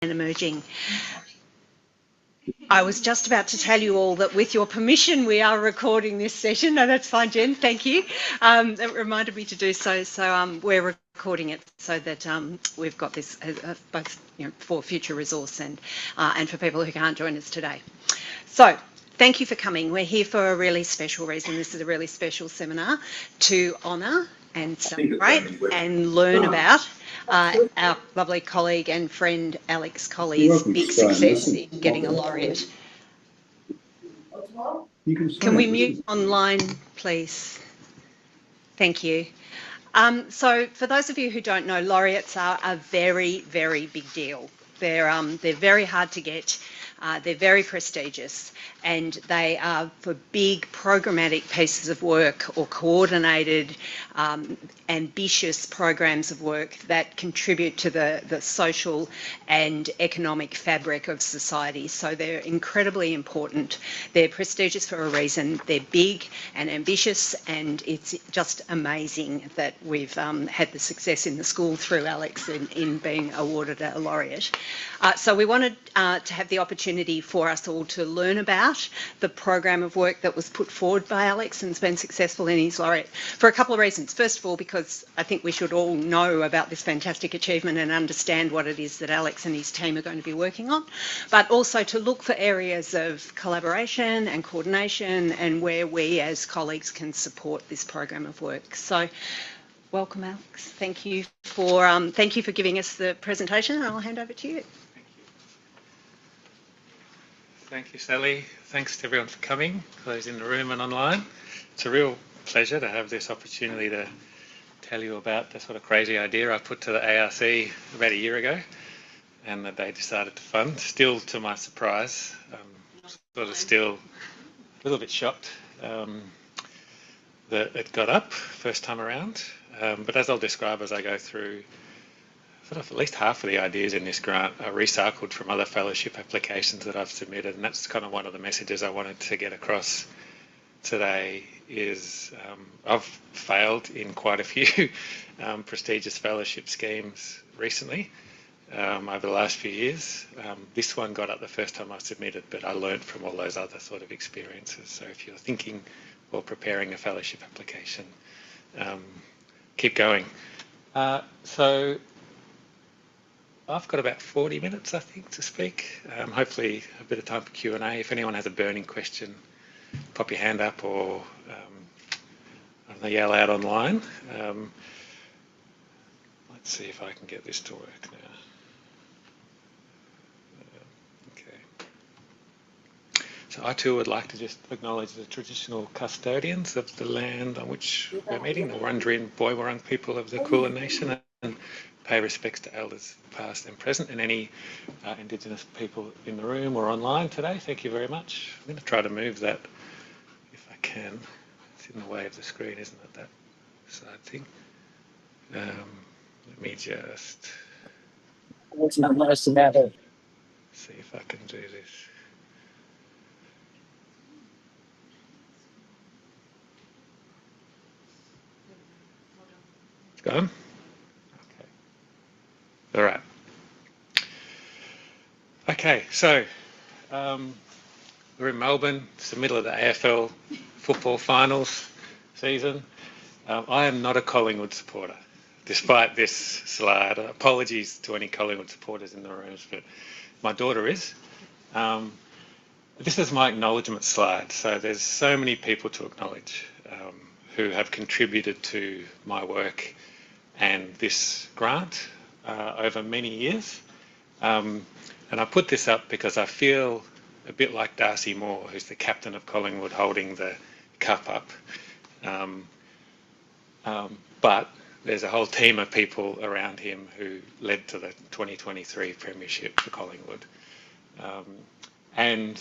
emerging. I was just about to tell you all that with your permission we are recording this session. No, that's fine, Jen, thank you. It reminded me to do so. So we're recording it so that we've got this both for future resource and for people who can't join us today. So thank you for coming. We're here for a really special reason. This is a really special seminar to honour and celebrate and learn about our lovely colleague and friend Alex Collie's big success in getting a laureate. Can we mute online, please? Thank you. So for those of you who don't know, laureates are a very, very big deal. They're very hard to get. They're very prestigious, and they are for big programmatic pieces of work or coordinated, ambitious programs of work that contribute to the social and economic fabric of society. So they're incredibly important. They're prestigious for a reason. They're big and ambitious, and it's just amazing that we've had the success in the school through Alex in being awarded a laureate. So we wanted to have the opportunity for us all to learn about the program of work that was put forward by Alex and has been successful in his laureate for a couple of reasons. First of all, because I think we should all know about this fantastic achievement and understand what it is that Alex and his team are going to be working on, but also to look for areas of collaboration and coordination and where we as colleagues can support this program of work. So welcome, Alex. Thank you for giving us the presentation, and I'll hand over to you. Thank you, Sally. Thanks to everyone for coming, those in the room and online. It's a real pleasure to have this opportunity to tell you about the sort of crazy idea I put to the ARC about a year ago and that they decided to fund. Still, to my surprise, sort of still a little bit shocked that it got up first time around. But as I'll describe as I go through, sort of at least half of the ideas in this grant are recycled from other fellowship applications that I've submitted, and that's kind of one of the messages I wanted to get across today is I've failed in quite a few prestigious fellowship schemes recently over the last few years. This one got up the first time I submitted, but I learned from all those other sort of experiences. So if you're thinking or preparing a fellowship application, keep going. So I've got about 40 minutes, I think, to speak. Hopefully a bit of time for Q&A. If anyone has a burning question, pop your hand up or yell out online. Let's see if I can get this to work now. Okay. So I too would like to just acknowledge the traditional custodians of the land on which we're meeting, the Wurundjeri Boy Wurrung people of the Kulin Nation, and pay respects to elders past and present and any Indigenous people in the room or online today. Thank you very much. I'm going to try to move that if I can. It's in the way of the screen, isn't it, that side thing? Let me just see if I can do this. It's gone? All right. Okay, so we're in Melbourne. It's the middle of the AFL football finals season. I am not a Collingwood supporter, despite this slide. Apologies to any Collingwood supporters in the rooms, but my daughter is. This is my acknowledgement slide. So there's so many people to acknowledge who have contributed to my work and this grant over many years. And I put this up because I feel a bit like Darcy Moore, who's the captain of Collingwood holding the cup up. But there's a whole team of people around him who led to the 2023 premiership for Collingwood. And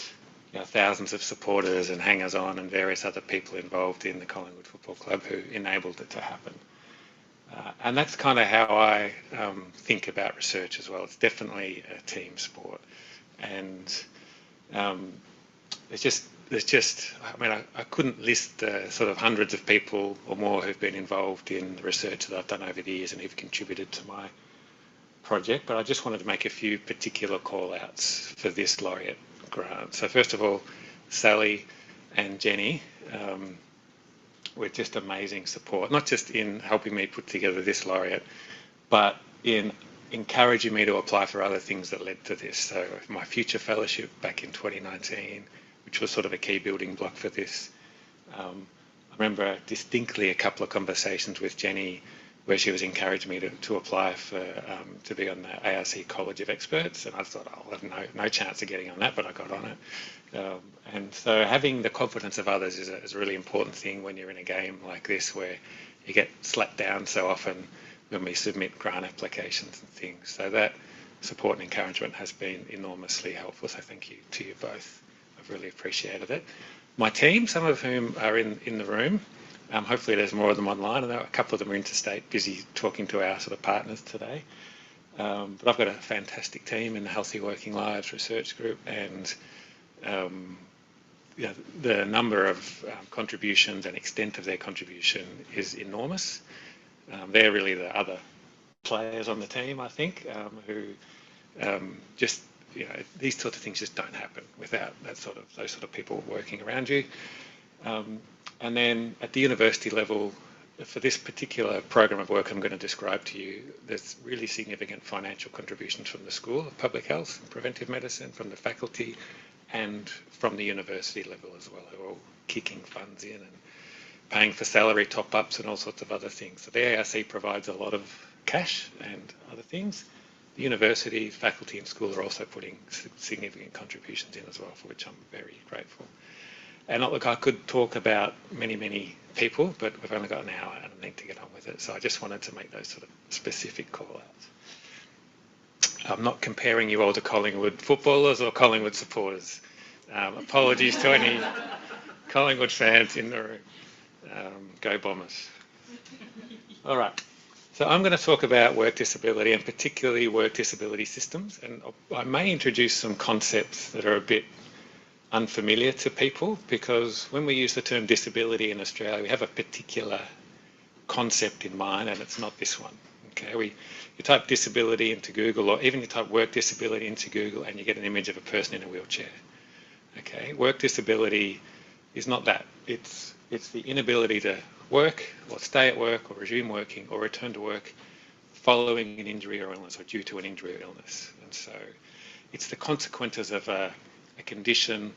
thousands of supporters and hangers-on and various other people involved in the Collingwood Football Club who enabled it to happen. And that's kind of how I think about research as well. It's definitely a team sport, and there's just. I mean, I couldn't list the sort of hundreds of people or more who've been involved in the research that I've done over the years and who've contributed to my project, but I just wanted to make a few particular call-outs for this Laureate grant. So first of all, Sally and Jenny were just amazing support, not just in helping me put together this Laureate, but in encouraging me to apply for other things that led to this. So my future fellowship back in 2019, which was sort of a key building block for this. I remember distinctly a couple of conversations with Jenny where she was encouraging me to apply for to be on the ARC College of Experts, and I thought, I'll have no chance of getting on that, but I got on it. And so having the confidence of others is a really important thing when you're in a game like this, where you get slapped down so often when we submit grant applications and things. So that support and encouragement has been enormously helpful, so thank you to you both. I've really appreciated it. My team, some of whom are in the room, hopefully there's more of them online. I know a couple of them are interstate, busy talking to our sort of partners today. But I've got a fantastic team in the Healthy Working Lives research group, and the number of contributions and extent of their contribution is enormous. They're really the other players on the team, I think, who just, these sorts of things just don't happen without those sort of people working around you. And then at the university level, for this particular program of work I'm going to describe to you, there's really significant financial contributions from the School of Public Health and Preventive Medicine, from the faculty, and from the university level as well, who are all kicking funds in and paying for salary top-ups and all sorts of other things. So the ARC provides a lot of cash and other things. The university, faculty and school are also putting significant contributions in as well, for which I'm very grateful. And look, I could talk about many people, but we've only got an hour and I need to get on with it. So I just wanted to make those sort of specific call-outs. I'm not comparing you all to Collingwood footballers or Collingwood supporters. Apologies to any Collingwood fans in the room. Go Bombers. All right. So I'm going to talk about work disability, and particularly work disability systems. And I may introduce some concepts that are a bit unfamiliar to people, because when we use the term disability in Australia, we have a particular concept in mind, and it's not this one. Okay, you type disability into Google, or even you type work disability into Google, and you get an image of a person in a wheelchair. Okay, work disability is not that. It's the inability to work, or stay at work, or resume working, or return to work following an injury or illness, or due to an injury or illness. And so it's the consequences of a condition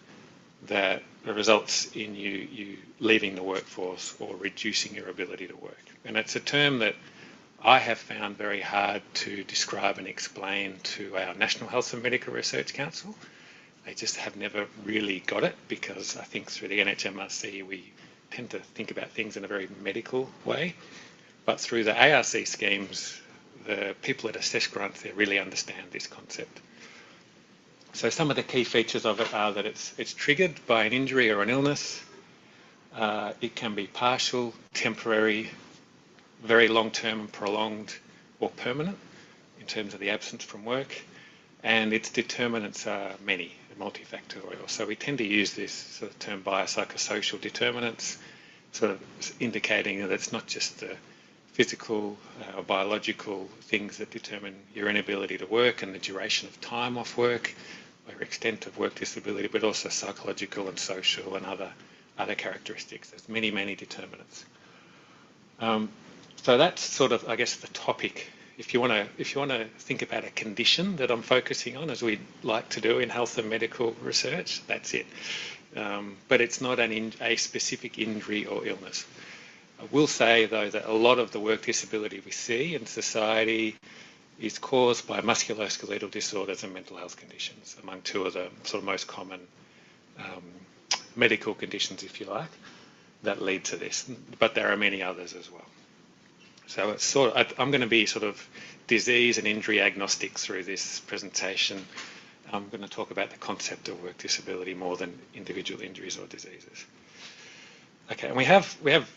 that results in you leaving the workforce or reducing your ability to work. And it's a term that I have found very hard to describe and explain to our National Health and Medical Research Council. They just have never really got it, because I think through the NHMRC we tend to think about things in a very medical way. But through the ARC schemes, the people that assess grants there really understand this concept. So some of the key features of it are that it's triggered by an injury or an illness. It can be partial, temporary, very long-term and prolonged, or permanent in terms of the absence from work. And its determinants are many, multifactorial. So we tend to use this sort of term biopsychosocial determinants, sort of indicating that it's not just the physical or biological things that determine your inability to work and the duration of time off work or extent of work disability, but also psychological and social and other characteristics. There's many determinants. So that's sort of, I guess, the topic. If you want to think about a condition that I'm focusing on, as we like to do in health and medical research, that's it. But it's not a specific injury or illness. I will say, though, that a lot of the work disability we see in society is caused by musculoskeletal disorders and mental health conditions, among two of the sort of most common medical conditions, if you like, that lead to this. But there are many others as well. So it's I'm going to be sort of disease and injury agnostic through this presentation. I'm going to talk about the concept of work disability more than individual injuries or diseases. Okay, and we have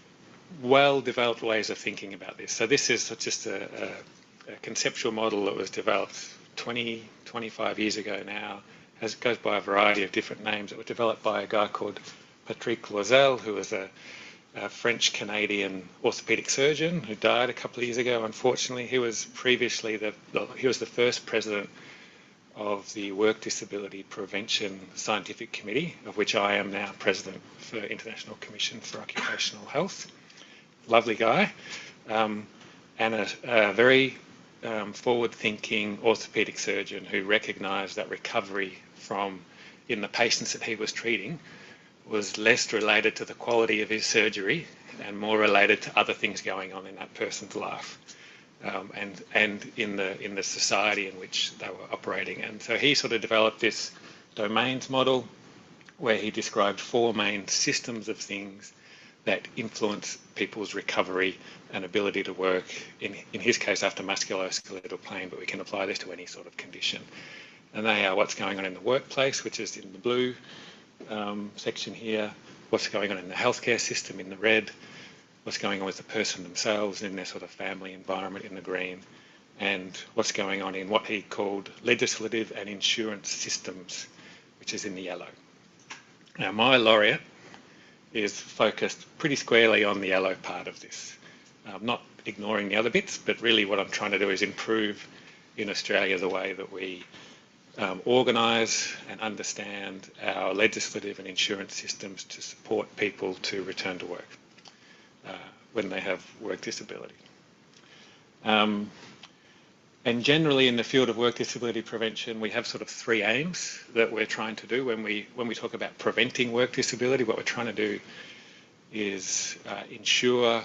well-developed ways of thinking about this. So this is just a conceptual model that was developed 25 years ago now. It goes by a variety of different names. It was developed by a guy called Patrick Loisel, who was a a French-Canadian orthopaedic surgeon who died a couple of years ago, unfortunately. He was previously the first president of the Work Disability Prevention Scientific Committee, of which I am now president for International Commission for Occupational Health. Lovely guy, and a very forward-thinking orthopaedic surgeon who recognised that recovery in the patients that he was treating was less related to the quality of his surgery and more related to other things going on in that person's life. And in the society in which they were operating. And so he sort of developed this domains model where he described 4 main systems of things that influence people's recovery and ability to work, in his case after musculoskeletal pain, but we can apply this to any sort of condition. And they are what's going on in the workplace, which is in the blue section here, what's going on in the healthcare system in the red, what's going on with the person themselves in their sort of family environment in the green, and what's going on in what he called legislative and insurance systems, which is in the yellow. Now, my laureate is focused pretty squarely on the yellow part of this. Not ignoring the other bits, but really what I'm trying to do is improve in Australia the way that we organise and understand our legislative and insurance systems to support people to return to work when they have work disability. And generally in the field of work disability prevention, we have sort of 3 aims that we're trying to do when we talk about preventing work disability. What we're trying to do is ensure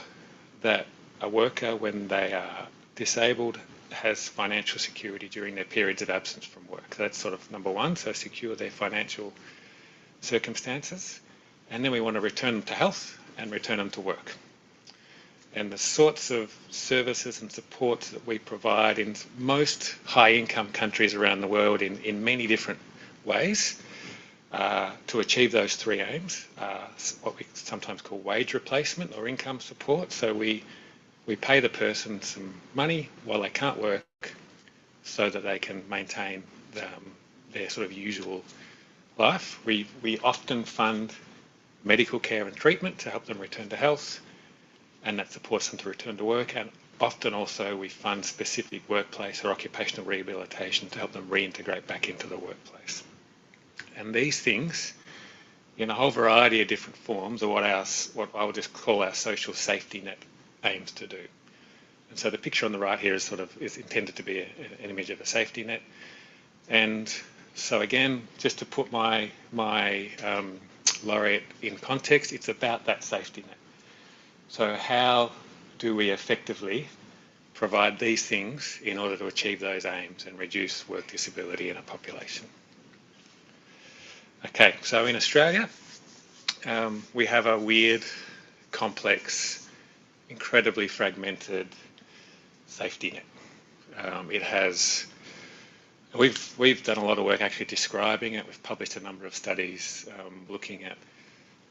that a worker, when they are disabled, has financial security during their periods of absence from work. So that's sort of number 1, so secure their financial circumstances. And then we want to return them to health and return them to work. And the sorts of services and supports that we provide in most high-income countries around the world in many different ways to achieve those 3 aims are what we sometimes call wage replacement or income support. So we pay the person some money while they can't work so that they can maintain their sort of usual life. We often fund medical care and treatment to help them return to health, and that supports them to return to work, and often also we fund specific workplace or occupational rehabilitation to help them reintegrate back into the workplace. And these things, in a whole variety of different forms, are what I would just call our social safety net aims to do. And so the picture on the right here is intended to be an image of a safety net. And so again, just to put my laureate in context, it's about that safety net. So how do we effectively provide these things in order to achieve those aims and reduce work disability in a population? Okay, so in Australia, we have a weird, complex, incredibly fragmented safety net. We've done a lot of work actually describing it. We've published a number of studies looking at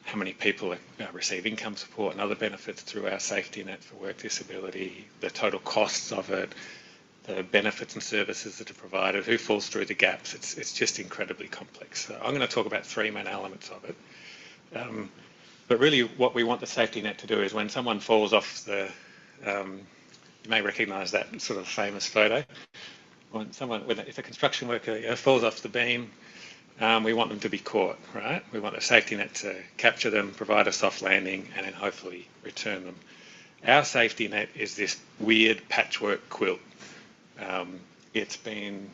how many people receive income support and other benefits through our safety net for work disability, the total costs of it, the benefits and services that are provided, who falls through the gaps. It's just incredibly complex. So I'm going to talk about 3 main elements of it. But really what we want the safety net to do is when someone falls off you may recognise that sort of famous photo. If a construction worker falls off the beam, we want them to be caught, right? We want a safety net to capture them, provide a soft landing, and then hopefully return them. Our safety net is this weird patchwork quilt. It's been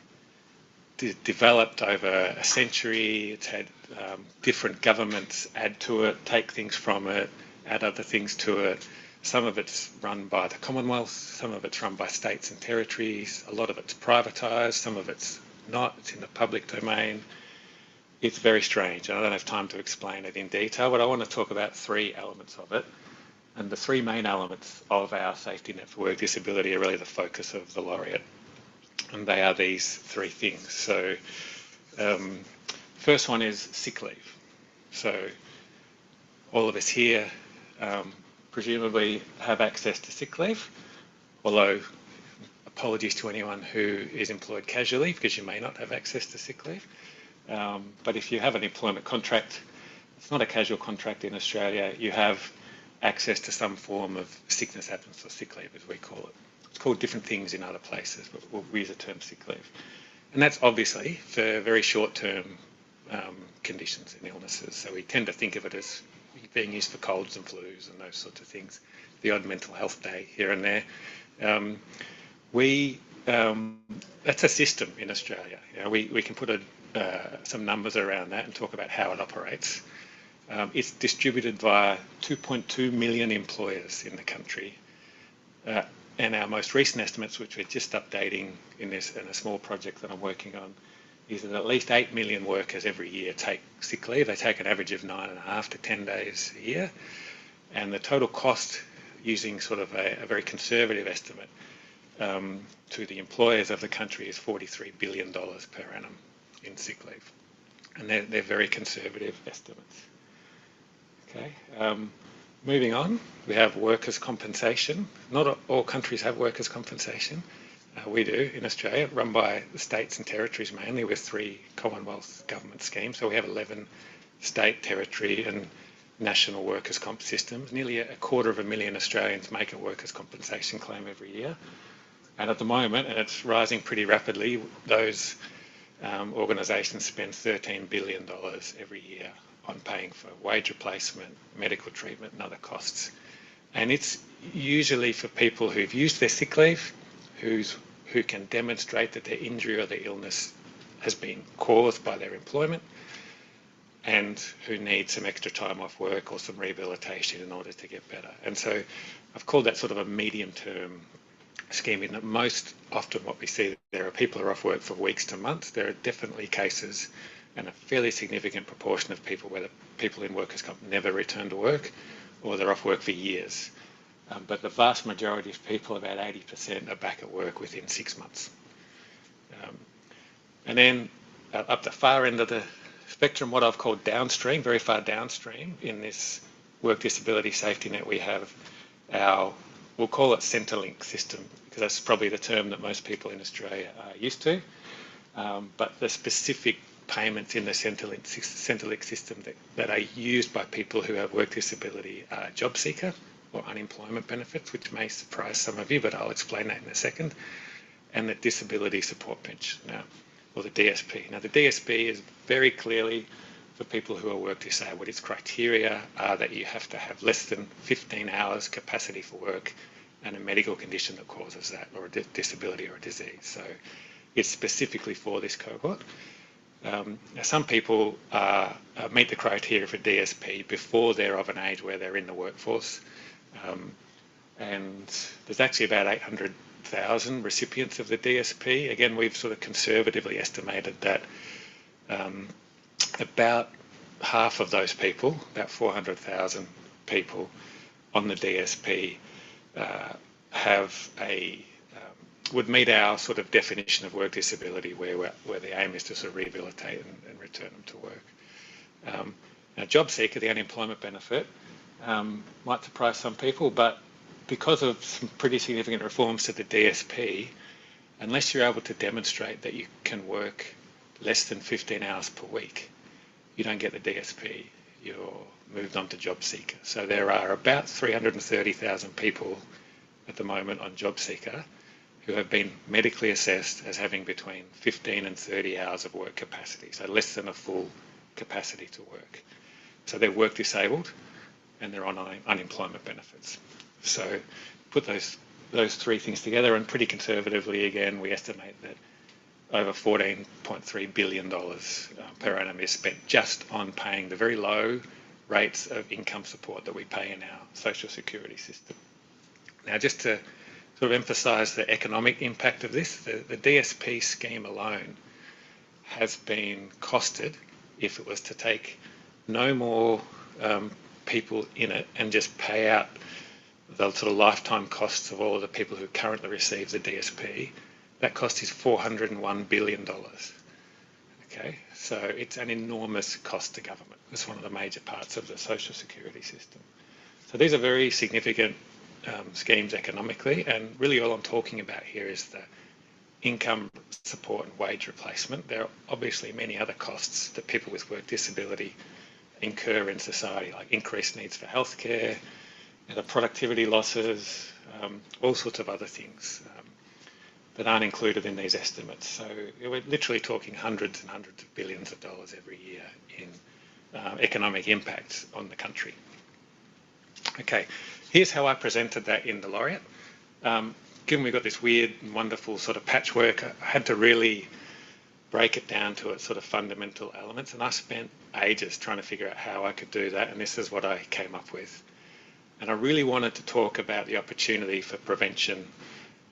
developed over a century. It's had different governments add to it, take things from it, add other things to it. Some of it's run by the Commonwealth, some of it's run by states and territories, a lot of it's privatised, some of it's not, it's in the public domain. It's very strange, and I don't have time to explain it in detail, but I want to talk about 3 elements of it. And the 3 main elements of our safety net for work disability are really the focus of the laureate. And they are these 3 things. So first one is sick leave. So all of us here presumably have access to sick leave, although apologies to anyone who is employed casually because you may not have access to sick leave. But if you have an employment contract, it's not a casual contract in Australia, you have access to some form of sickness absence or sick leave, as we call it. It's called different things in other places, but we use the term sick leave. And that's obviously for very short-term conditions and illnesses. So we tend to think of it as being used for colds and flus and those sorts of things, the odd mental health day here and there. That's a system in Australia. We can put some numbers around that and talk about how it operates. It's distributed via 2.2 million employers in the country. And our most recent estimates, which we're just updating in a small project that I'm working on, is that at least 8 million workers every year take sick leave. They take an average of 9.5 to 10 days a year. And the total cost, using sort of a very conservative estimate, to the employers of the country is $43 billion per annum in sick leave. And they're very conservative estimates. Okay. Moving on, we have workers' compensation. Not all countries have workers' compensation. We do in Australia, run by the states and territories mainly, with 3 Commonwealth government schemes. So we have 11 state, territory and national workers' comp systems. Nearly 250,000 Australians make a workers' compensation claim every year. And at the moment, and it's rising pretty rapidly, those organisations spend $13 billion every year on paying for wage replacement, medical treatment and other costs. And it's usually for people who've used their sick leave, who can demonstrate that their injury or their illness has been caused by their employment, and who need some extra time off work or some rehabilitation in order to get better. And so I've called that sort of a medium-term scheme, in that most often what we see, there are people who are off work for weeks to months. There are definitely cases, and a fairly significant proportion of people where the people in workers' comp never return to work, or they're off work for years. But the vast majority of people, about 80%, are back at work within 6 months. And then up the far end of the spectrum, what I've called downstream, very far downstream in this work disability safety net, we have we'll call it Centrelink system, because that's probably the term that most people in Australia are used to. But the specific payments in the Centrelink system that are used by people who have work disability are job seeker or unemployment benefits, which may surprise some of you, but I'll explain that in a second, and the disability support pension, or the DSP. Now, the DSP is very clearly for people who are work disabled. Its criteria are that you have to have less than 15 hours capacity for work and a medical condition that causes that, or a disability or a disease. So it's specifically for this cohort. Now, some people meet the criteria for DSP before they're of an age where they're in the workforce. And there's actually about 800,000 recipients of the DSP. Again, we've sort of conservatively estimated that about half of those people, about 400,000 people on the DSP, would meet our sort of definition of work disability, where the aim is to sort of rehabilitate and return them to work. Now, job seeker, the unemployment benefit, might surprise some people, but because of some pretty significant reforms to the DSP, unless you're able to demonstrate that you can work less than 15 hours per week, you don't get the DSP. You're moved on to job seeker. So there are about 330,000 people at the moment on job seeker who have been medically assessed as having between 15 and 30 hours of work capacity, so less than a full capacity to work. So they're work disabled and they're on unemployment benefits. So put those 3 things together, and pretty conservatively, again, we estimate that over $14.3 billion per annum is spent just on paying the very low rates of income support that we pay in our social security system. Now, just to sort of emphasise the economic impact of this, the DSP scheme alone has been costed, if it was to take no more people in it and just pay out the sort of lifetime costs of all of the people who currently receive the DSP, that cost is $401 billion. Okay, so it's an enormous cost to government. It's one of the major parts of the social security system. So these are very significant schemes economically, and really all I'm talking about here is the income support and wage replacement. There are obviously many other costs that people with work disability incur in society, like increased needs for healthcare, the productivity losses, all sorts of other things that aren't included in these estimates. So we're literally talking hundreds and hundreds of billions of dollars every year in economic impacts on the country. Okay, here's how I presented that in the Laureate. Given we've got this weird and wonderful sort of patchwork, I had to really break it down to its sort of fundamental elements, and I spent ages trying to figure out how I could do that, and this is what I came up with. And I really wanted to talk about the opportunity for prevention,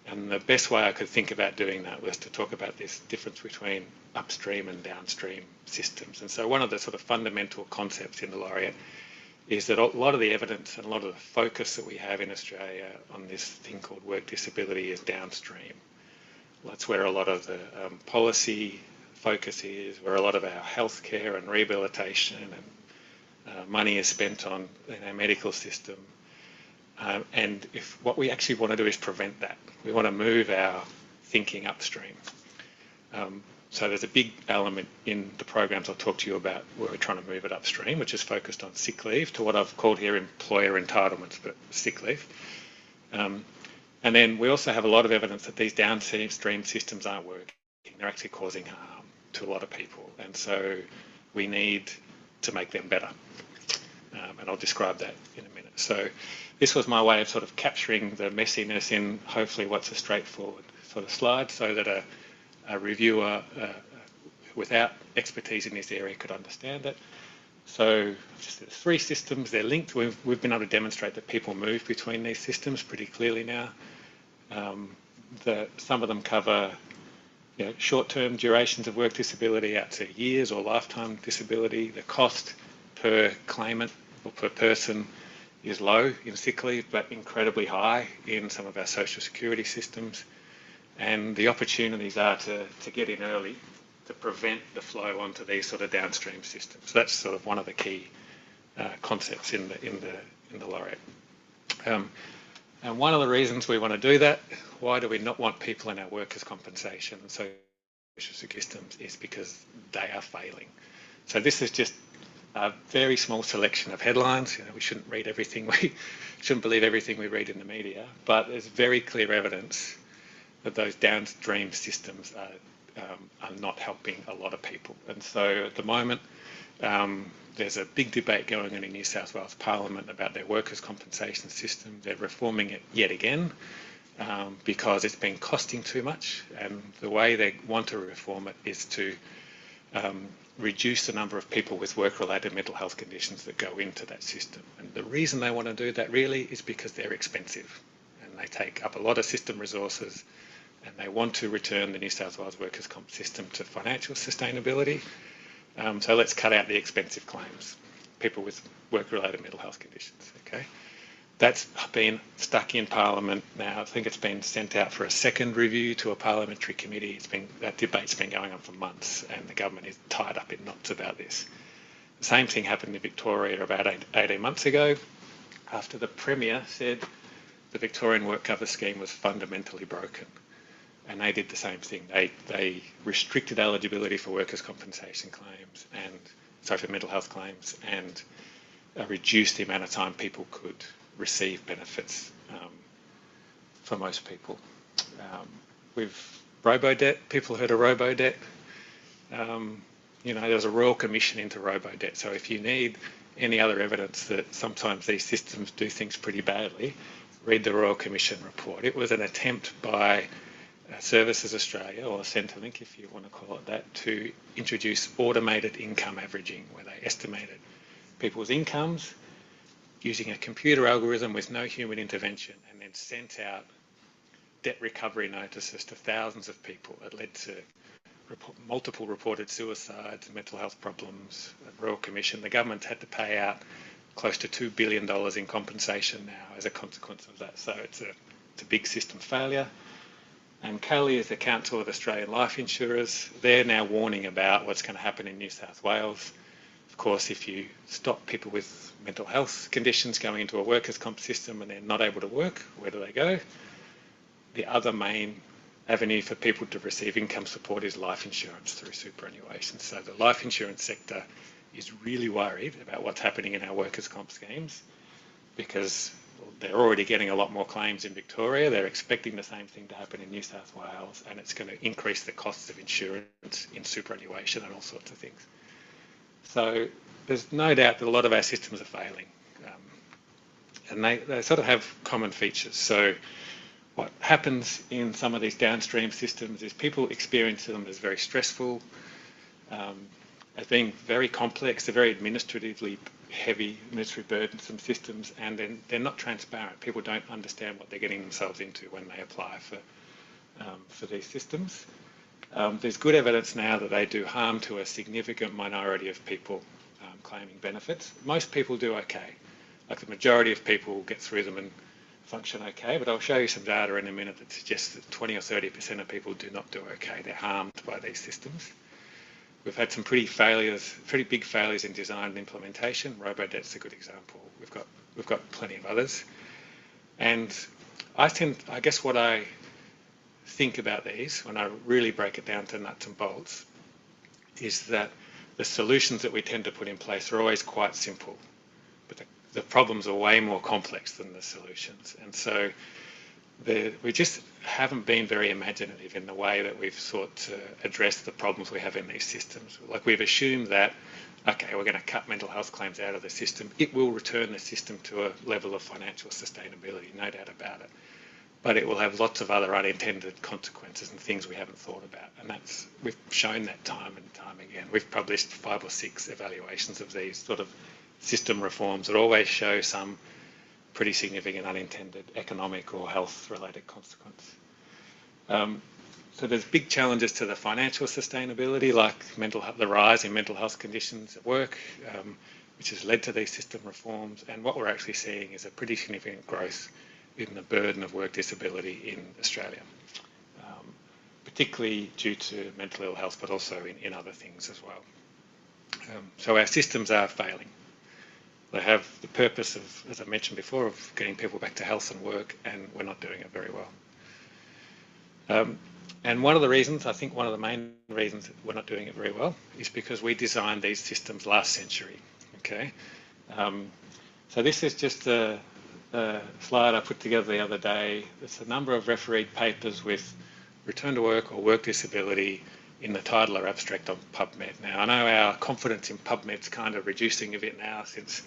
and the best way I could think about doing that was to talk about this difference between upstream and downstream systems. And so one of the sort of fundamental concepts in the Laureate is that a lot of the evidence and a lot of the focus that we have in Australia on this thing called work disability is downstream. That's where a lot of the policy focus is, where a lot of our healthcare and rehabilitation and money is spent on in our medical system. And if what we actually want to do is prevent that, we want to move our thinking upstream. So there's a big element in the programs I'll talk to you about where we're trying to move it upstream, which is focused on sick leave, to what I've called here employer entitlements, but sick leave. And then we also have a lot of evidence that these downstream systems aren't working. They're actually causing harm to a lot of people. And so we need to make them better. And I'll describe that in a minute. So this was my way of sort of capturing the messiness in hopefully what's a straightforward sort of slide, so that a reviewer without expertise in this area could understand it. So just there's three systems, they're linked. We've been able to demonstrate that people move between these systems pretty clearly now. Some of them cover short-term durations of work disability out to years or lifetime disability. The cost per claimant or per person is low in sick leave, but incredibly high in some of our social security systems. And the opportunities are to get in early to prevent the flow onto these sort of downstream systems. So that's sort of one of the key concepts in the Laureate. And one of the reasons we want to do that, why do we not want people in our workers' compensation and social security systems, is because they are failing. So this is just a very small selection of headlines. We shouldn't read everything, we shouldn't believe everything we read in the media, but there's very clear evidence that those downstream systems are not helping a lot of people. And so at the moment, there's a big debate going on in New South Wales Parliament about their workers' compensation system. They're reforming it yet again because it's been costing too much. And the way they want to reform it is to reduce the number of people with work-related mental health conditions that go into that system. And the reason they want to do that really is because they're expensive and they take up a lot of system resources, and they want to return the New South Wales workers' comp system to financial sustainability. So let's cut out the expensive claims, people with work-related mental health conditions, okay? That's been stuck in Parliament now. I think it's been sent out for a second review to a parliamentary committee. That debate's been going on for months, and the government is tied up in knots about this. The same thing happened in Victoria about 18 months ago, after the Premier said the Victorian work cover scheme was fundamentally broken. And they did the same thing. They restricted eligibility for workers' compensation claims for mental health claims, and reduced the amount of time people could receive benefits for most people. With robo-debt, people heard of robo-debt. There's a Royal Commission into robo-debt. So if you need any other evidence that sometimes these systems do things pretty badly, read the Royal Commission report. It was an attempt by Services Australia, or Centrelink if you want to call it that, to introduce automated income averaging, where they estimated people's incomes using a computer algorithm with no human intervention, and then sent out debt recovery notices to thousands of people. It led to multiple reported suicides, mental health problems. The Royal Commission, the government had to pay out close to $2 billion in compensation now as a consequence of that. So it's a big system failure. And Collie is the Council of Australian Life Insurers. They're now warning about what's going to happen in New South Wales. Of course, if you stop people with mental health conditions going into a workers' comp system and they're not able to work, where do they go? The other main avenue for people to receive income support is life insurance through superannuation. So the life insurance sector is really worried about what's happening in our workers' comp schemes, because they're already getting a lot more claims in Victoria. They're expecting the same thing to happen in New South Wales, and it's going to increase the costs of insurance in superannuation and all sorts of things. So there's no doubt that a lot of our systems are failing, and they sort of have common features. So what happens in some of these downstream systems is people experience them as very stressful, as being very complex. They're very administratively heavy, administratively burdensome systems, and then they're not transparent. People don't understand what they're getting themselves into when they apply for these systems. There's good evidence now that they do harm to a significant minority of people claiming benefits. Most people do okay. Like the majority of people get through them and function okay, but I'll show you some data in a minute that suggests that 20 or 30% of people do not do okay. They're harmed by these systems. We've had some pretty big failures in design and implementation. Robodebt's a good example. We've got plenty of others. And I guess what I think about these, when I really break it down to nuts and bolts, is that the solutions that we tend to put in place are always quite simple, but the problems are way more complex than the solutions. And so we just haven't been very imaginative in the way that we've sought to address the problems we have in these systems. Like, we've assumed that, okay, we're going to cut mental health claims out of the system. It will return the system to a level of financial sustainability, no doubt about it. But it will have lots of other unintended consequences and things we haven't thought about. And we've shown that time and time again. We've published 5 or 6 evaluations of these sort of system reforms that always show some pretty significant unintended economic or health-related consequence. So there's big challenges to the financial sustainability, like the rise in mental health conditions at work, which has led to these system reforms. And what we're actually seeing is a pretty significant growth in the burden of work disability in Australia, particularly due to mental ill health, but also in other things as well. So our systems are failing. They have the purpose of, as I mentioned before, of getting people back to health and work, and we're not doing it very well. And one of the main reasons that we're not doing it very well is because we designed these systems last century. Okay, so this is just a slide I put together the other day. It's a number of refereed papers with return to work or work disability in the title or abstract on PubMed. Now, I know our confidence in PubMed's kind of reducing a bit now since,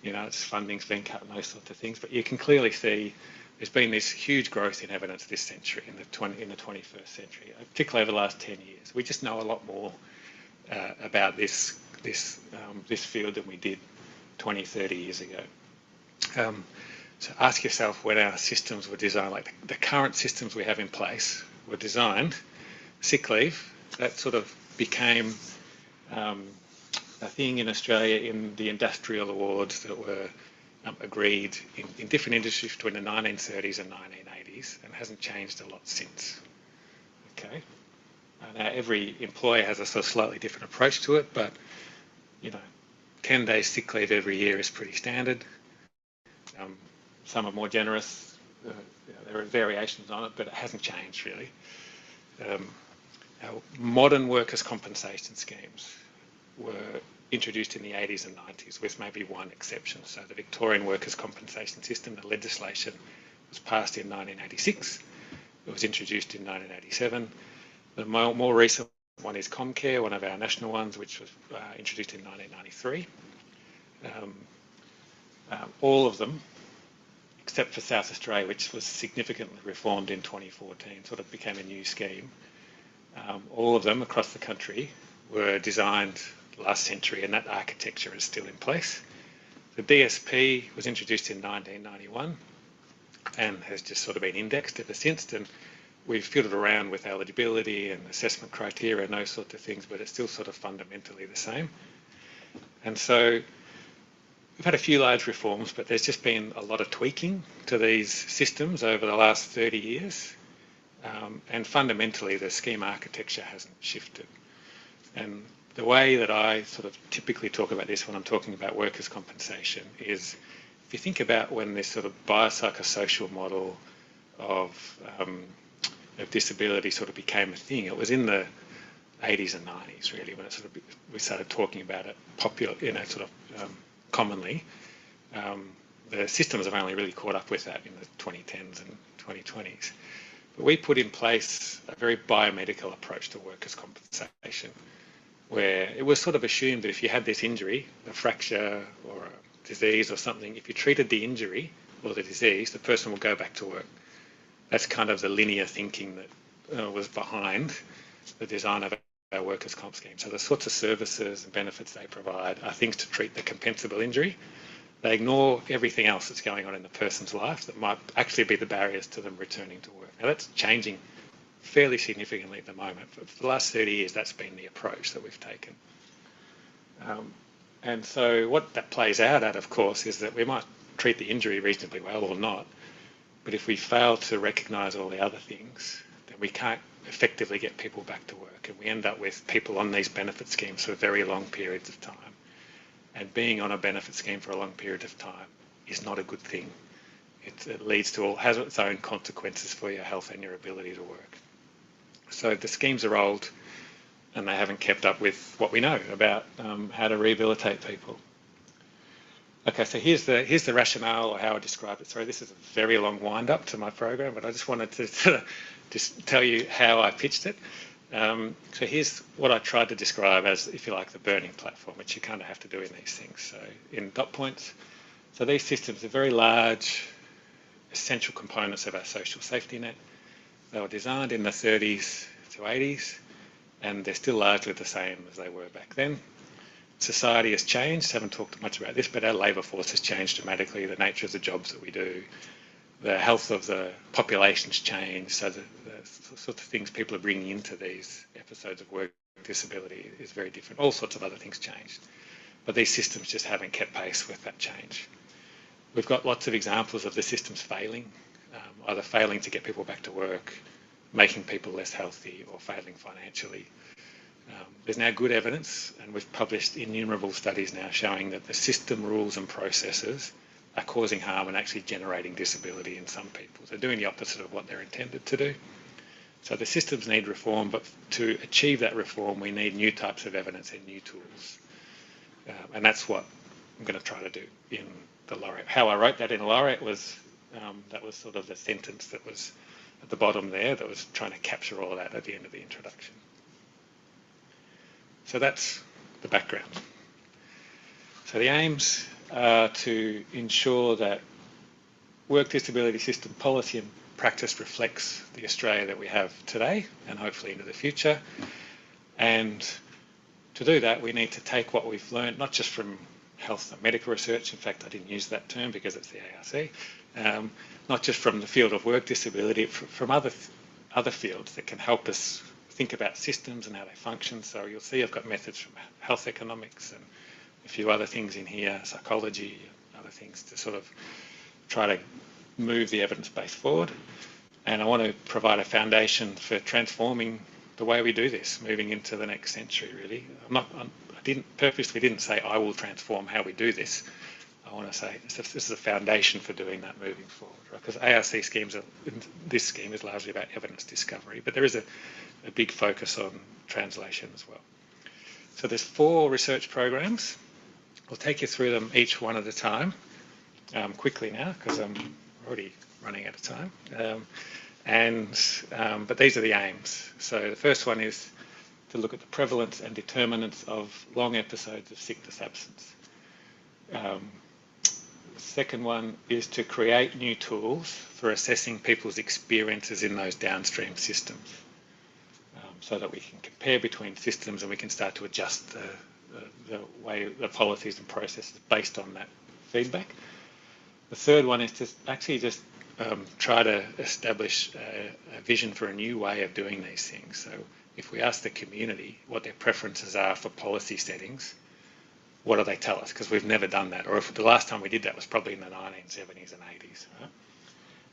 its funding's been cut and those sorts of things, but you can clearly see there's been this huge growth in evidence this century, in the 21st century, particularly over the last 10 years. We just know a lot more about this field than we did 20, 30 years ago. So ask yourself, when our systems were designed, like the current systems we have in place were designed, sick leave, that sort of became a thing in Australia in the industrial awards that were agreed in different industries between the 1930s and 1980s, and hasn't changed a lot since. Okay, now every employer has a sort of slightly different approach to it, but 10 days sick leave every year is pretty standard. Some are more generous. There are variations on it, but it hasn't changed really. Our modern workers' compensation schemes were introduced in the 80s and 90s, with maybe one exception. So the Victorian workers' compensation system, the legislation, was passed in 1986. It was introduced in 1987. The more recent one is Comcare, one of our national ones, which was introduced in 1993. All of them, except for South Australia, which was significantly reformed in 2014, sort of became a new scheme. All of them across the country were designed last century, and that architecture is still in place. The DSP was introduced in 1991 and has just sort of been indexed ever since, and we've fiddled around with eligibility and assessment criteria and those sorts of things, but it's still sort of fundamentally the same. And so we've had a few large reforms, but there's just been a lot of tweaking to these systems over the last 30 years. And fundamentally, the scheme architecture hasn't shifted. And the way that I sort of typically talk about this when I'm talking about workers' compensation is, if you think about when this sort of biopsychosocial model of disability sort of became a thing, it was in the 80s and 90s really, when we started talking about it commonly. The systems have only really caught up with that in the 2010s and 2020s. But we put in place a very biomedical approach to workers' compensation, where it was sort of assumed that if you had this injury, a fracture or a disease or something, if you treated the injury or the disease, the person will go back to work. That's kind of the linear thinking that was behind the design of our workers' comp scheme. So the sorts of services and benefits they provide are things to treat the compensable injury. They ignore everything else that's going on in the person's life that might actually be the barriers to them returning to work. Now that's changing fairly significantly at the moment. But for the last 30 years, that's been the approach that we've taken. And so what that plays out at, of course, is that we might treat the injury reasonably well or not, but if we fail to recognise all the other things, then we can't effectively get people back to work, and we end up with people on these benefit schemes for very long periods of time. And being on a benefit scheme for a long period of time is not a good thing. It leads to has its own consequences for your health and your ability to work. So the schemes are old, and they haven't kept up with what we know about how to rehabilitate people. Okay, so here's the rationale or how I describe it. Sorry, this is a very long wind-up to my program, but I just wanted to just tell you how I pitched it. So here's what I tried to describe as, if you like, the burning platform, which you kind of have to do in these things. So in dot points, so these systems are very large, essential components of our social safety net. They were designed in the 30s to 80s, and they're still largely the same as they were back then. Society has changed, haven't talked much about this, but our labour force has changed dramatically, the nature of the jobs that we do, the health of the population's changed, so the sorts of things people are bringing into these episodes of work disability is very different. All sorts of other things changed, but these systems just haven't kept pace with that change. We've got lots of examples of the systems failing, either failing to get people back to work, making people less healthy, or failing financially. There's now good evidence, and we've published innumerable studies now showing that the system rules and processes are causing harm and actually generating disability in some people. They're doing the opposite of what they're intended to do. So the systems need reform, but to achieve that reform, we need new types of evidence and new tools. And that's what I'm going to try to do in the Laureate. How I wrote that in Laureate was, that was sort of the sentence that was at the bottom there that was trying to capture all of that at the end of the introduction. So that's the background. So the aims are to ensure that work disability system policy and practice reflects the Australia that we have today and hopefully into the future. And to do that, we need to take what we've learned, not just from health and medical research, in fact I didn't use that term because it's the ARC, not just from the field of work disability, from other fields that can help us think about systems and how they function. So you'll see I've got methods from health economics and a few other things in here, psychology, other things to sort of try to move the evidence base forward. And I want to provide a foundation for transforming the way we do this, moving into the next century, really. I purposely didn't say I will transform how we do this. I want to say this is a foundation for doing that moving forward, right? Because ARC schemes, this scheme is largely about evidence discovery, but there is a big focus on translation as well. So there's 4 research programs. I'll take you through them each one at a time, quickly now, because I'm already running out of time. But these are the aims. So the first one is to look at the prevalence and determinants of long episodes of sickness absence. The second one is to create new tools for assessing people's experiences in those downstream systems, so that we can compare between systems and we can start to adjust the way the policies and processes based on that feedback. The third one is to actually just try to establish a vision for a new way of doing these things. So if we ask the community what their preferences are for policy settings, what do they tell us? Because we've never done that. Or if the last time we did that was probably in the 1970s and 80s. Right?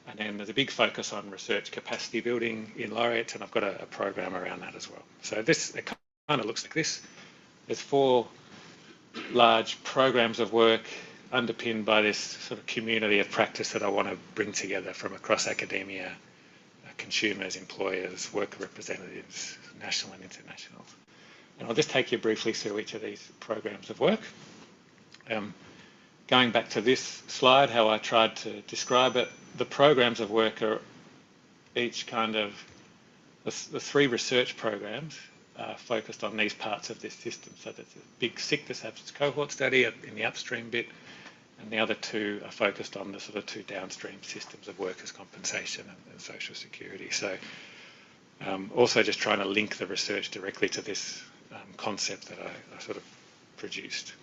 And then there's a big focus on research capacity building in Laureate, and I've got a program around that as well. So this, it kind of looks like this. There's 4 large programs of work underpinned by this sort of community of practice that I want to bring together from across academia, consumers, employers, worker representatives, national and international. And I'll just take you briefly through each of these programs of work. Going back to this slide, how I tried to describe it, the programs of work are each kind of, the three research programs are focused on these parts of this system. So there's a big sickness absence cohort study in the upstream bit, and the other two are focused on the sort of two downstream systems of workers' compensation and social security. So also just trying to link the research directly to this concept that I sort of produced.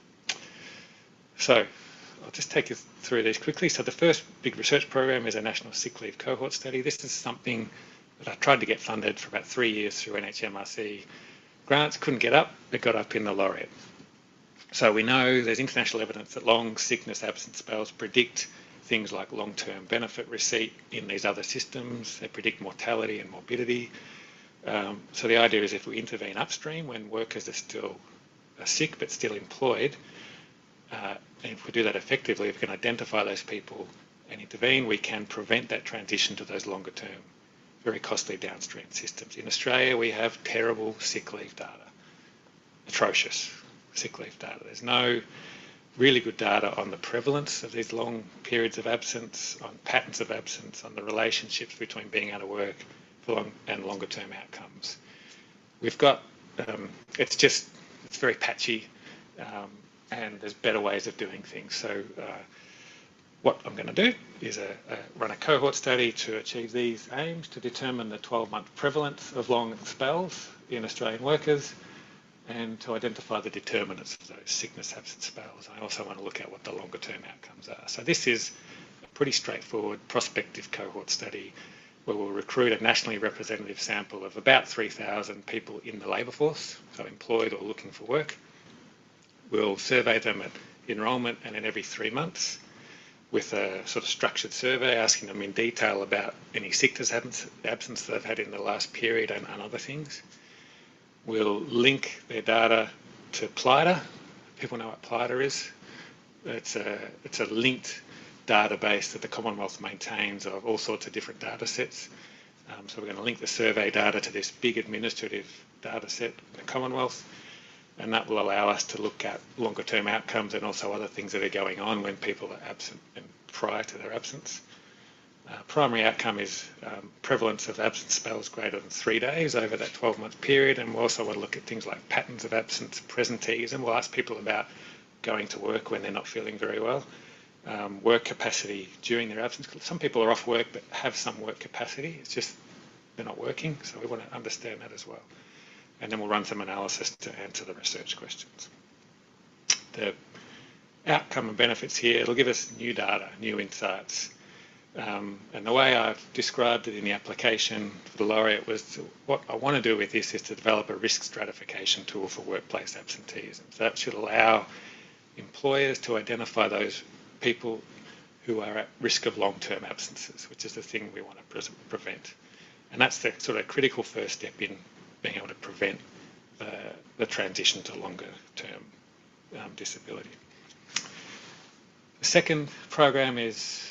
So I'll just take you through these quickly. So the first big research program is a national sick leave cohort study. This is something that I tried to get funded for about 3 years through NHMRC grants, couldn't get up, it got up in the Laureate. So we know there's international evidence that long sickness absence spells predict things like long-term benefit receipt in these other systems. They predict mortality and morbidity. So the idea is if we intervene upstream when workers are sick but still employed, and if we do that effectively, if we can identify those people and intervene, we can prevent that transition to those longer-term, very costly downstream systems. In Australia, we have terrible sick leave data, atrocious sick leave data. There's no really good data on the prevalence of these long periods of absence, on patterns of absence, on the relationships between being out of work and longer term outcomes. We've got, it's very patchy, and there's better ways of doing things. So what I'm going to do is run a cohort study to achieve these aims, to determine the 12-month prevalence of long spells in Australian workers, and to identify the determinants of those sickness absence spells. I also want to look at what the longer term outcomes are. So this is a pretty straightforward prospective cohort study where we'll recruit a nationally representative sample of about 3,000 people in the labour force, so employed or looking for work. We'll survey them at enrolment and then every 3 months with a sort of structured survey asking them in detail about any sickness absence that they've had in the last period and other things. We'll link their data to PLIDA. People know what PLIDA is. It's a linked database that the Commonwealth maintains of all sorts of different data sets. So we're going to link the survey data to this big administrative data set in the Commonwealth, and that will allow us to look at longer term outcomes and also other things that are going on when people are absent and prior to their absence. Primary outcome is prevalence of absence spells greater than 3 days over that 12-month period, and we also want to look at things like patterns of absence, presentees, and we'll ask people about going to work when they're not feeling very well. Work capacity during their absence. Some people are off work but have some work capacity, it's just they're not working, so we want to understand that as well. And then we'll run some analysis to answer the research questions. The outcome and benefits here, it'll give us new data, new insights. And the way I've described it in the application for the Laureate was what I want to do with this is to develop a risk stratification tool for workplace absenteeism. So that should allow employers to identify those people who are at risk of long-term absences, which is the thing we want to prevent. And that's the sort of critical first step in being able to prevent the transition to longer-term disability. The second program is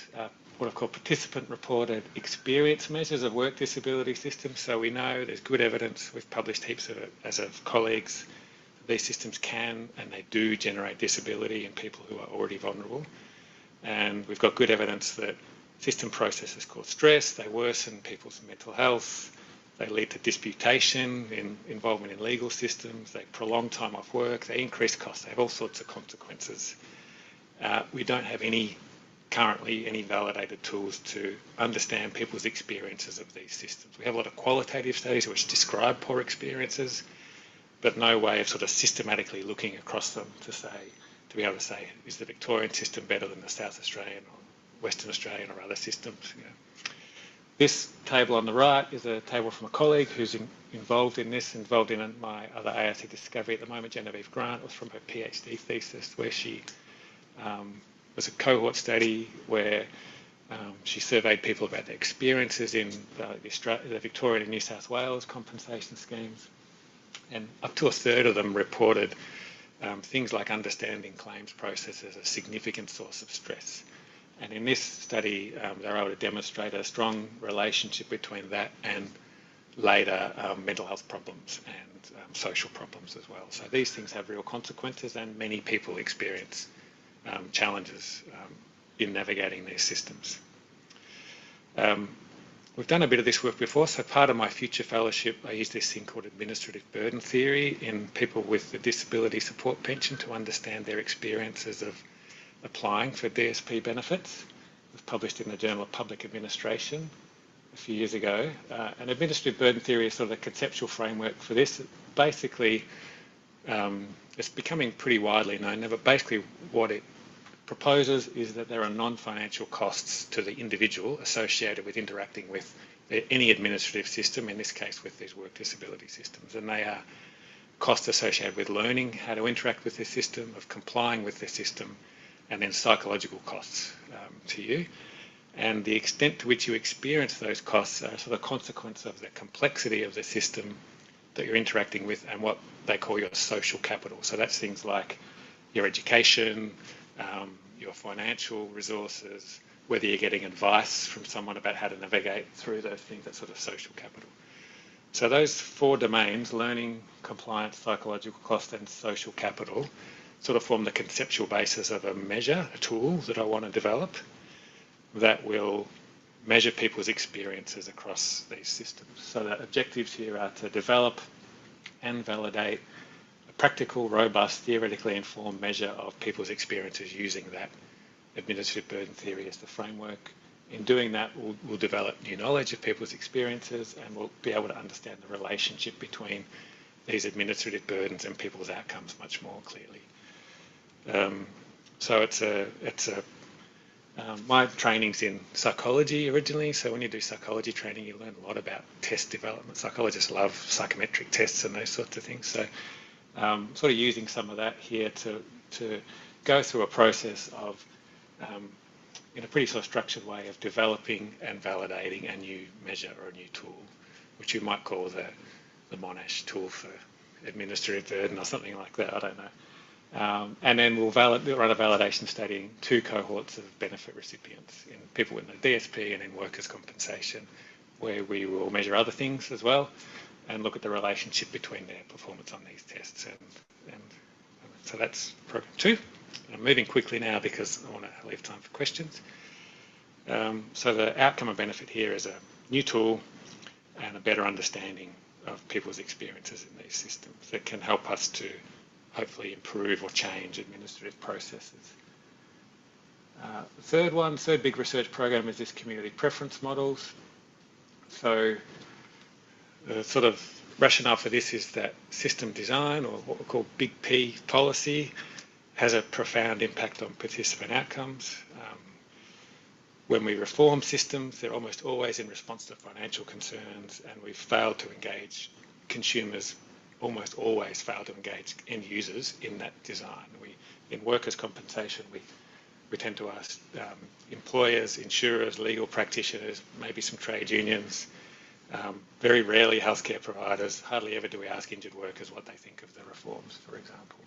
what I've called participant-reported experience measures of work disability systems. So we know there's good evidence, we've published heaps of it as of colleagues, these systems can and they do generate disability in people who are already vulnerable. And we've got good evidence that system processes cause stress, they worsen people's mental health, they lead to disputation, involvement in legal systems, they prolong time off work, they increase costs, they have all sorts of consequences. We don't have currently any validated tools to understand people's experiences of these systems. We have a lot of qualitative studies which describe poor experiences, but no way of sort of systematically looking across them to be able to say, is the Victorian system better than the South Australian or Western Australian or other systems? You know. This table on the right is a table from a colleague who's involved in my other ARC discovery at the moment, Genevieve Grant. It was from her PhD thesis where she was a cohort study where she surveyed people about their experiences in the Victorian and New South Wales compensation schemes, and up to a third of them reported things like understanding claims processes as a significant source of stress. And in this study, they were able to demonstrate a strong relationship between that and later mental health problems and social problems as well. So these things have real consequences, and many people experience challenges in navigating these systems. We've done a bit of this work before, so part of my future fellowship, I use this thing called administrative burden theory in people with a disability support pension to understand their experiences of applying for DSP benefits. It was published in the Journal of Public Administration a few years ago. And administrative burden theory is sort of a conceptual framework for this. Basically, it's becoming pretty widely known now, but basically what it proposes is that there are non-financial costs to the individual associated with interacting with any administrative system, in this case with these work disability systems. And they are costs associated with learning how to interact with the system, of complying with the system, and then psychological costs to you. And the extent to which you experience those costs are sort of a consequence of the complexity of the system that you're interacting with and what they call your social capital. So that's things like your education, your financial resources, whether you're getting advice from someone about how to navigate through those things, that sort of social capital. So those four domains, learning, compliance, psychological cost, and social capital, sort of form the conceptual basis of a measure, a tool that I want to develop that will measure people's experiences across these systems. So the objectives here are to develop and validate a practical, robust, theoretically informed measure of people's experiences using that administrative burden theory as the framework. In doing that, we'll develop new knowledge of people's experiences, and we'll be able to understand the relationship between these administrative burdens and people's outcomes much more clearly. So my training's in psychology originally, so when you do psychology training, you learn a lot about test development. Psychologists love psychometric tests and those sorts of things. So sort of using some of that here to go through a process of, in a pretty sort of structured way, of developing and validating a new measure or a new tool, which you might call the Monash tool for administrative burden or something like that, I don't know. And then we'll run a validation study in two cohorts of benefit recipients, in people in the DSP and in workers' compensation, where we will measure other things as well and look at the relationship between their performance on these tests. And so that's program 2. I'm moving quickly now because I want to leave time for questions. So the outcome and benefit here is a new tool and a better understanding of people's experiences in these systems that can help us to hopefully improve or change administrative processes. Third big research program is this community preference models. So the sort of rationale for this is that system design, or what we call big P policy, has a profound impact on participant outcomes. When we reform systems, they're almost always in response to financial concerns, and we've failed to engage consumers, almost always fail to engage end users in that design. In workers' compensation, we tend to ask employers, insurers, legal practitioners, maybe some trade unions, very rarely healthcare providers. Hardly ever do we ask injured workers what they think of the reforms, for example.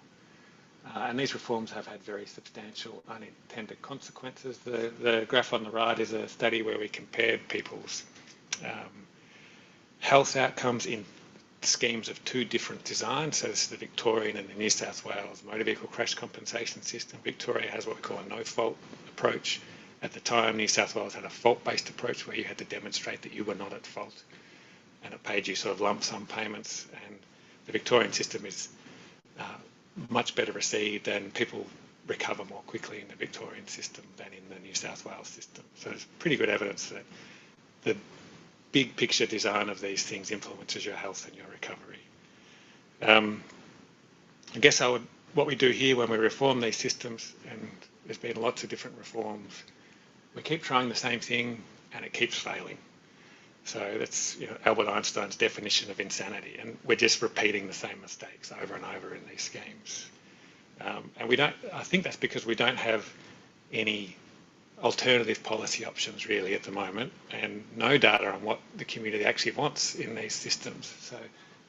And these reforms have had very substantial unintended consequences. The graph on the right is a study where we compared people's health outcomes in schemes of two different designs. So this is the Victorian and the New South Wales motor vehicle crash compensation system. Victoria has what we call a no-fault approach. At the time, New South Wales had a fault-based approach where you had to demonstrate that you were not at fault, and it paid you sort of lump sum payments. And the Victorian system is much better received, and people recover more quickly in the Victorian system than in the New South Wales system. So there's pretty good evidence that the big picture design of these things influences your health and your recovery. I guess what we do here when we reform these systems, and there's been lots of different reforms, we keep trying the same thing and it keeps failing. So that's Albert Einstein's definition of insanity, and we're just repeating the same mistakes over and over in these schemes. And I think that's because we don't have any alternative policy options really at the moment, and no data on what the community actually wants in these systems. So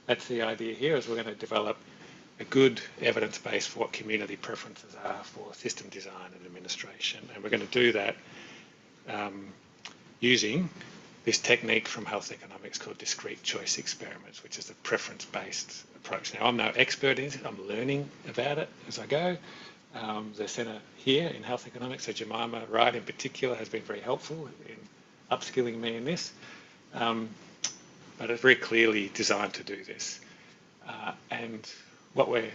that's the idea here, is we're going to develop a good evidence base for what community preferences are for system design and administration. And we're going to do that using this technique from health economics called discrete choice experiments, which is a preference-based approach. Now, I'm no expert in it. I'm learning about it as I go. the centre here in health economics. So Jemima Wright in particular has been very helpful in upskilling me in this. But it's very clearly designed to do this. And what we're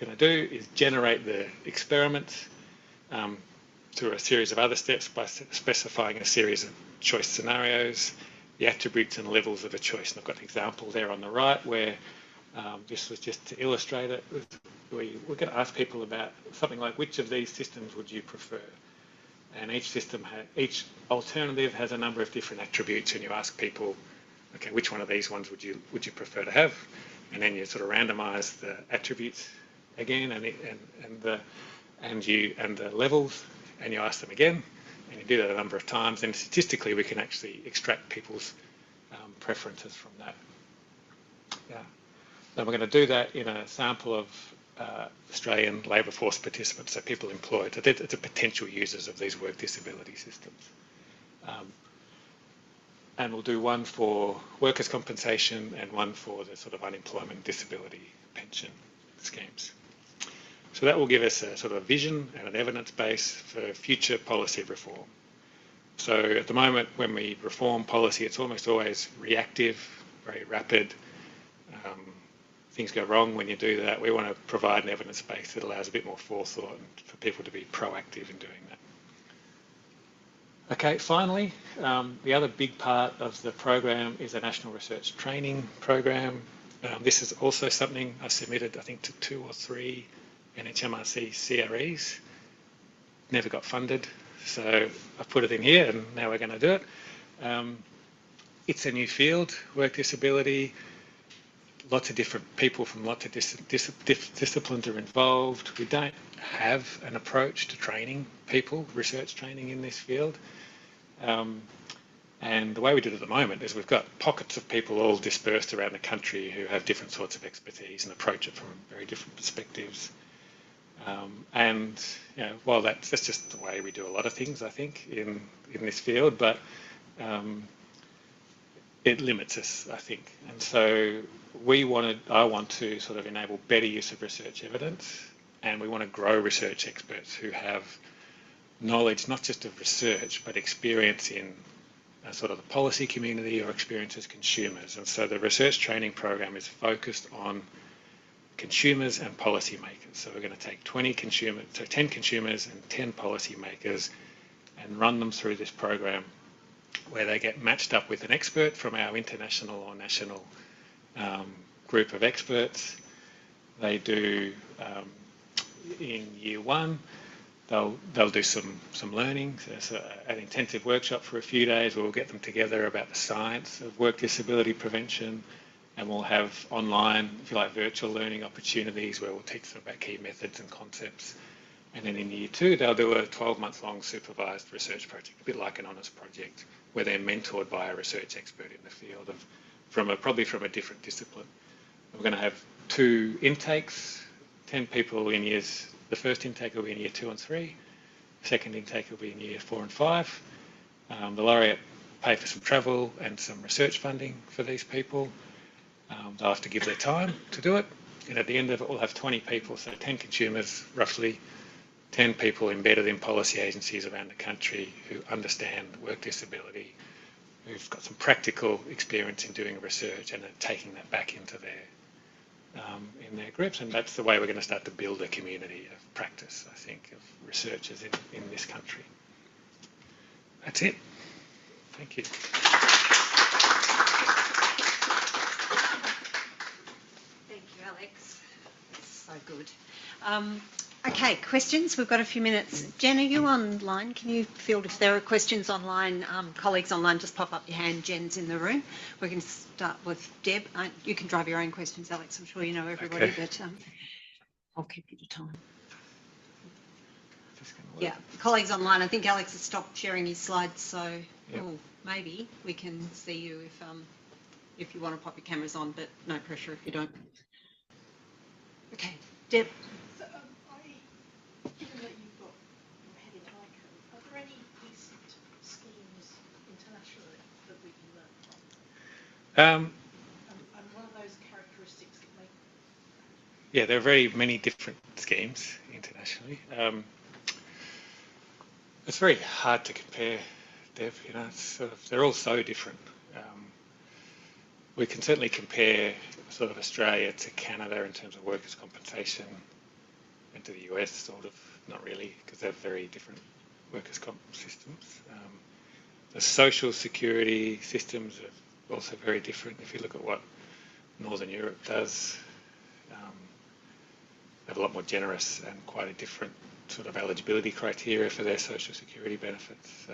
going to do is generate the experiment through a series of other steps by specifying a series of choice scenarios, the attributes and levels of a choice. And I've got an example there on the right where this was just to illustrate it. We're going to ask people about something like, which of these systems would you prefer? And each alternative has a number of different attributes, and you ask people, okay, which one of these ones would you prefer to have? And then you sort of randomise the attributes again, and the levels, and you ask them again, and you do that a number of times, and statistically we can actually extract people's preferences from that. Yeah. So we're going to do that in a sample of Australian labour force participants, so people employed. So they're the potential users of these work disability systems. And we'll do one for workers' compensation and one for the sort of unemployment disability pension schemes. So that will give us a sort of vision and an evidence base for future policy reform. So at the moment, when we reform policy, it's almost always reactive, very rapid. Things go wrong when you do that. We want to provide an evidence base that allows a bit more forethought and for people to be proactive in doing that. Okay, finally, the other big part of the program is a national research training program. This is also something I submitted, I think, to 2 or 3 NHMRC CREs. Never got funded, so I put it in here and now we're going to do it. It's a new field, work disability. Lots of different people from lots of disciplines are involved. We don't have an approach to training people, research training in this field. And the way we do it at the moment is we've got pockets of people all dispersed around the country who have different sorts of expertise and approach it from very different perspectives. And you know, while that's just the way we do a lot of things, I think, in this field, but it limits us, I think. And so I want to sort of enable better use of research evidence, and we want to grow research experts who have knowledge not just of research, but experience in sort of the policy community or experience as consumers. And so the research training program is focused on consumers and policymakers. So we're going to take 10 consumers and 10 policymakers and run them through this program where they get matched up with an expert from our international or national group of experts. They do, in year 1, they'll do some learning. So it's an intensive workshop for a few days where we'll get them together about the science of work disability prevention, and we'll have online, if you like, virtual learning opportunities where we'll teach them about key methods and concepts. And then in year 2, they'll do a 12-month-long supervised research project, a bit like an honours project, where they're mentored by a research expert in the field, probably from a different discipline. We're going to have 2 intakes, 10 people in years. The first intake will be in year 2 and 3. The second intake will be in year 4 and 5. The Laureate pay for some travel and some research funding for these people. They'll have to give their time to do it. And at the end of it, we'll have 20 people, so 10 consumers, roughly 10 people embedded in policy agencies around the country who understand work disability, who've got some practical experience in doing research and are taking that back into their groups. And that's the way we're going to start to build a community of practice, I think, of researchers in this country. That's it. Thank you. Thank you, Alex. That's so good. Okay, questions? We've got a few minutes. Jen, are you online? Can you field if there are questions online? Colleagues online, just pop up your hand. Jen's in the room. We can start with Deb. You can drive your own questions, Alex. I'm sure you know everybody, okay. But I'll keep you to time. Yeah, colleagues online. I think Alex has stopped sharing his slides, so yep. Maybe we can see you if you want to pop your cameras on, but no pressure if you don't. Okay, Deb. So, given that you've got your head in ICO, are there any decent schemes internationally that we can learn from? And one of those characteristics that make yeah, there are very many different schemes internationally. It's very hard to compare, Dev. You know, it's sort of, they're all so different. We can certainly compare sort of Australia to Canada in terms of workers' compensation, and to the US, sort of, not really, because they're very different workers' comp systems. The social security systems are also very different. If you look at what Northern Europe does, they have a lot more generous and quite a different sort of eligibility criteria for their social security benefits.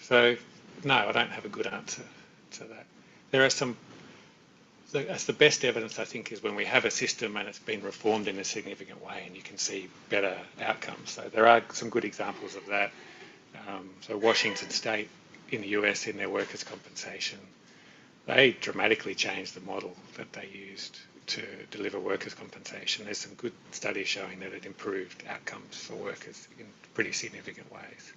So no, I don't have a good answer to that. There are some, that's the best evidence, I think, is when we have a system and it's been reformed in a significant way and you can see better outcomes. So there are some good examples of that. So Washington State in the US, in their workers' compensation, they dramatically changed the model that they used to deliver workers' compensation. There's some good studies showing that it improved outcomes for workers in pretty significant ways.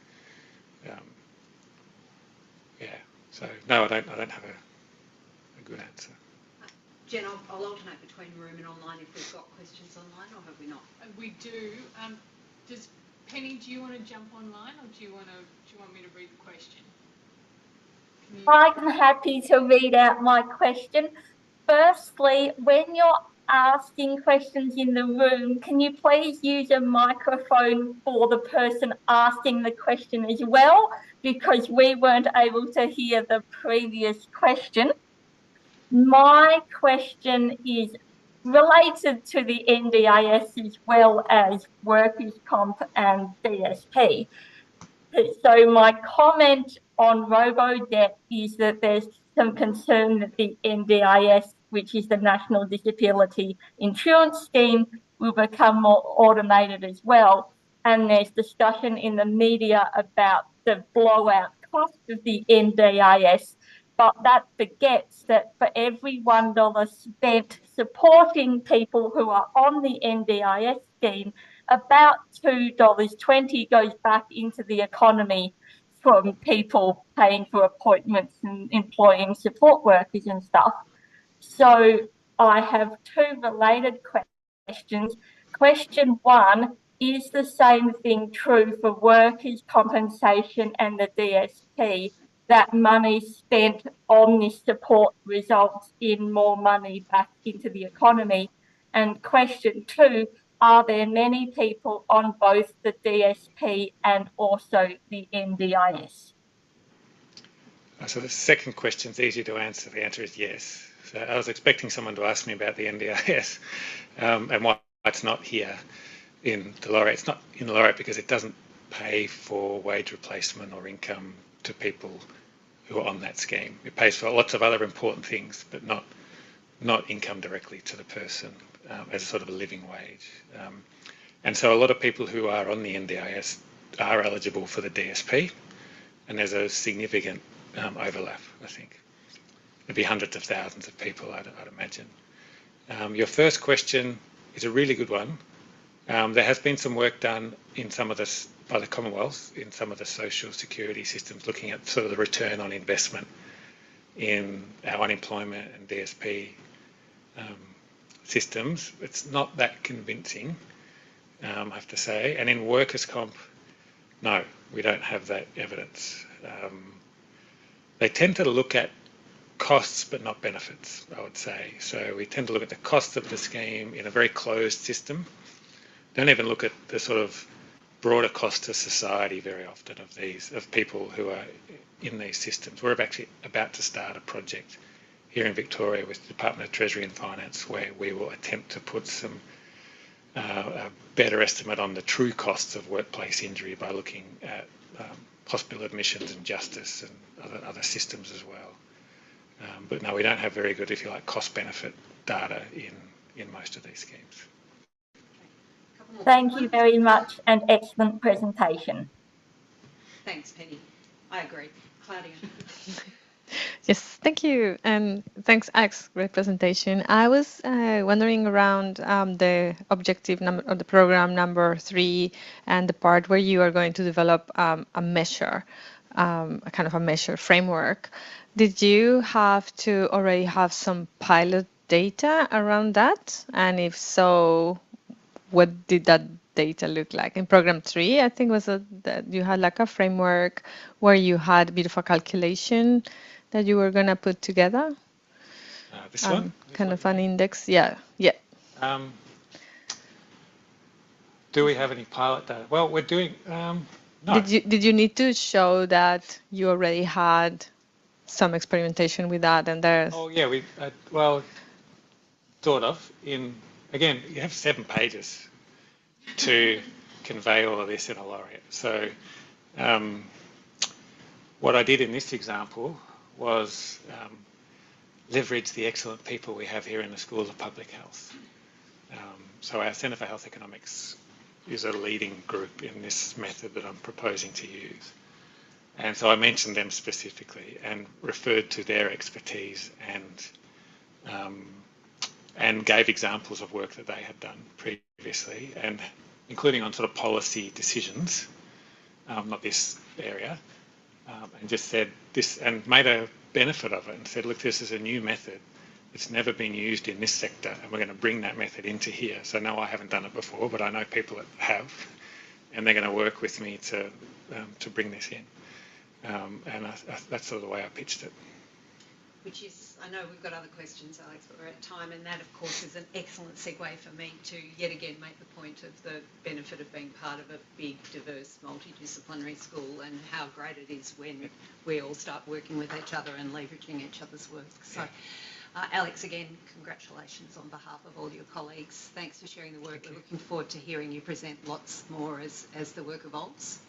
Yeah, so no, I don't have a good answer. Jen, I'll alternate between room and online if we've got questions online, or have we not? We do. Does Penny, do you want to jump online, or do you want me to read the question? I'm happy to read out my question. Firstly, when you're asking questions in the room, can you please use a microphone for the person asking the question as well? Because we weren't able to hear the previous question. My question is related to the NDIS as well as workers' comp and DSP. So my comment on robo-debt is that there's some concern that the NDIS, which is the National Disability Insurance Scheme, will become more automated as well. And there's discussion in the media about the blowout cost of the NDIS, but that forgets that for every $1 spent supporting people who are on the NDIS scheme, about $2.20 goes back into the economy from people paying for appointments and employing support workers and stuff. So I have two related questions. Question one, is the same thing true for workers' compensation and the DSP, that money spent on this support results in more money back into the economy? And question two, are there many people on both the DSP and also the NDIS? So the second question is easy to answer. The answer is yes. So I was expecting someone to ask me about the NDIS and why it's not here in the Laureate. It's not in the Laureate because it doesn't pay for wage replacement or income to people who are on that scheme. It pays for lots of other important things, but not income directly to the person as sort of a living wage. And so a lot of people who are on the NDIS are eligible for the DSP, and there's a significant overlap, I think. There'd be hundreds of thousands of people, I'd imagine. Your first question is a really good one. There has been some work done in some of this by the Commonwealth in some of the social security systems, looking at sort of the return on investment in our unemployment and DSP systems. It's not that convincing, I have to say. And in workers' comp, no, we don't have that evidence. They tend to look at costs but not benefits, I would say. So we tend to look at the costs of the scheme in a very closed system. Don't even look at the sort of broader cost to society very often of people who are in these systems. We're actually about to start a project here in Victoria with the Department of Treasury and Finance where we will attempt to put some a better estimate on the true costs of workplace injury by looking at hospital admissions and justice and other systems as well. But no, we don't have very good, if you like, cost-benefit data in most of these schemes. Thank you very much, and excellent presentation. Thanks, Penny. I agree. Claudia. Yes, thank you, and thanks, Alex. Great presentation. I was wondering around the objective number or the program number 3 and the part where you are going to develop a measure, a kind of a measure framework. Did you have to already have some pilot data around that? And if so, what did that data look like? In program 3, I think was that you had like a framework where you had a bit of a calculation that you were going to put together. This one? Kind of an index. Yeah. Yeah. Do we have any pilot data? Well, we're doing, no. Did you need to show that you already had some experimentation with that and there's... Oh, yeah, well, sort of. Again, you have 7 pages to convey all of this in a Laureate. So what I did in this example was leverage the excellent people we have here in the School of Public Health. So our Centre for Health Economics is a leading group in this method that I'm proposing to use. And so I mentioned them specifically and referred to their expertise and gave examples of work that they had done previously, and including on sort of policy decisions, not this area, and just said this and made a benefit of it and said, look, this is a new method. It's never been used in this sector, and we're going to bring that method into here. So no, I haven't done it before, but I know people that have, and they're going to work with me to bring this in. And that's sort of the way I pitched it. Which is, I know we've got other questions, Alex, but we're at time, and that, of course, is an excellent segue for me to yet again make the point of the benefit of being part of a big, diverse, multidisciplinary school and how great it is when we all start working with each other and leveraging each other's work. So, Alex, again, congratulations on behalf of all your colleagues. Thanks for sharing the work. We're looking forward to hearing you present lots more as the work evolves.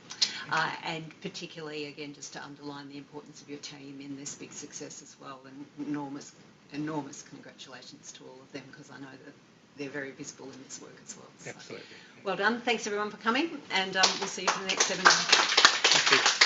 And particularly, again, just to underline the importance of your team in this big success as well, and enormous congratulations to all of them, because I know that they're very visible in this work as well. So, absolutely. Well done. Thanks everyone for coming, and we'll see you for the next 7 days. Thank you.